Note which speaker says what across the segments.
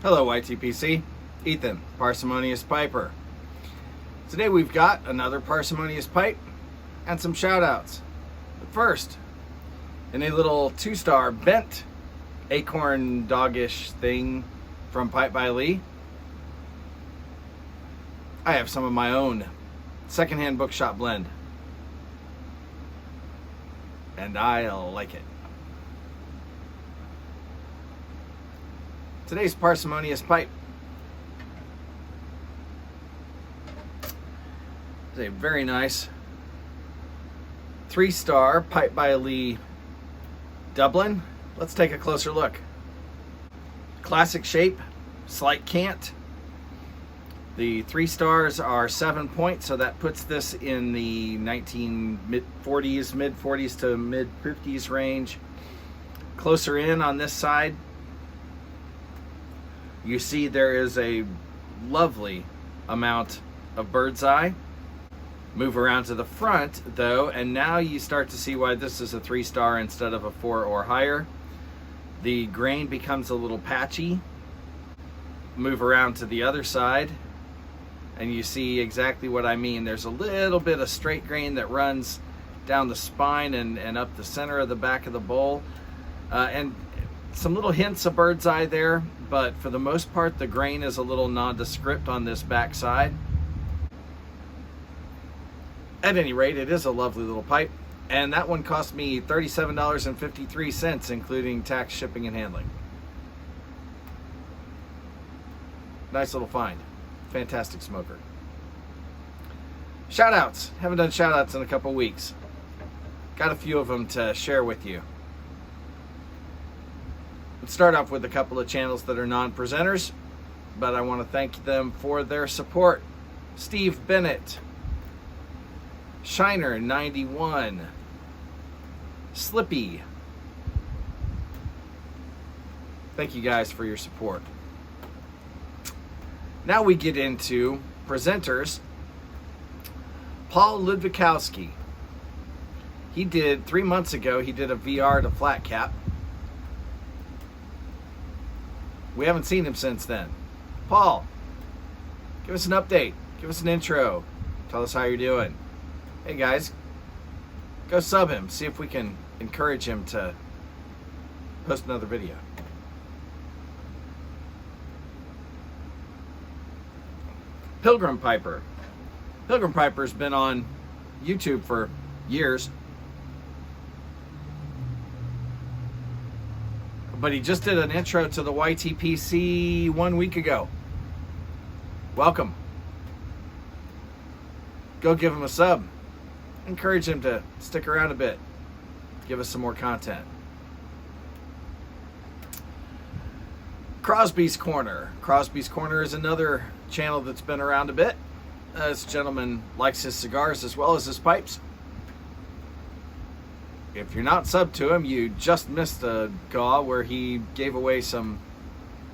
Speaker 1: Hello YTPC, Ethan, Parsimonious Piper. Today we've got another Parsimonious pipe and some shoutouts. But first, in a little 2-star bent Acorn-Dog-ish thing from Pipe by Lee, I have some of my own secondhand bookshop blend. And I like it. Today's Parsimonious pipe is a very nice 3-star Pipe by Lee Dublin. Let's take a closer look. Classic shape, slight cant. The 3 stars are 7 points, so that puts this in the mid 40s to mid 50s range. Closer in on this side, you see there is a lovely amount of bird's eye. Move around to the front though, and now you start to see why this is a 3-star instead of a 4 or higher. The grain becomes a little patchy. Move around to the other side and you see exactly what I mean. There's a little bit of straight grain that runs down the spine and up the center of the back of the bowl. And some little hints of bird's eye there, but for the most part the grain is a little nondescript on this back side. At any rate, it is a lovely little pipe, and that one cost me $37.53, including tax, shipping, and handling. Nice little find. Fantastic smoker. Shoutouts. Haven't done shoutouts in a couple weeks. Got a few of them to share with you. Let's start off with a couple of channels that are non-presenters, but I want to thank them for their support. Steve Bennett, Shiner 91, Slippy. Thank you guys for your support. Now we get into presenters. Paul Ludwikowski. He did 3 months ago, he did a VR to flat cap. We haven't seen him since then. Paul, give us an update. Give us an intro. Tell us how you're doing. Hey guys, go sub him. See if we can encourage him to post another video. Pilgrim Piper. Pilgrim Piper's been on YouTube for years, but he just did an intro to the YTPC 1 week ago. Welcome. Go give him a sub. Encourage him to stick around a bit. Give us some more content. Crosby's Corner. Crosby's Corner is another channel that's been around a bit. This gentleman likes his cigars as well as his pipes. If you're not subbed to him, you just missed a gaw where he gave away some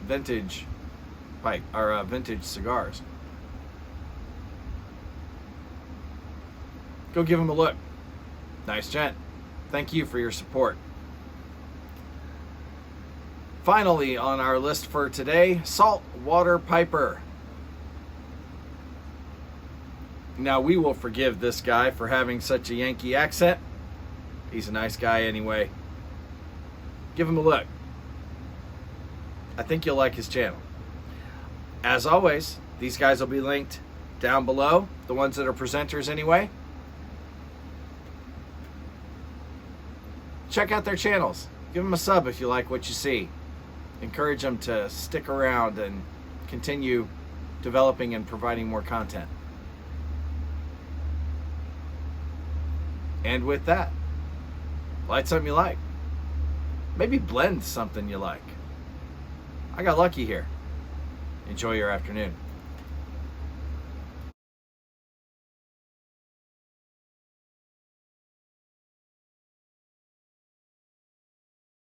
Speaker 1: vintage pipe or vintage cigars. Go give him a look. Nice gent. Thank you for your support. Finally on our list for today, Saltwater Piper. Now we will forgive this guy for having such a Yankee accent. He's a nice guy anyway. Give him a look. I think you'll like his channel. As always, these guys will be linked down below, the ones that are presenters anyway. Check out their channels. Give them a sub if you like what you see. Encourage them to stick around and continue developing and providing more content. And with that, light something you like. Maybe blend something you like. I got lucky here. Enjoy your afternoon.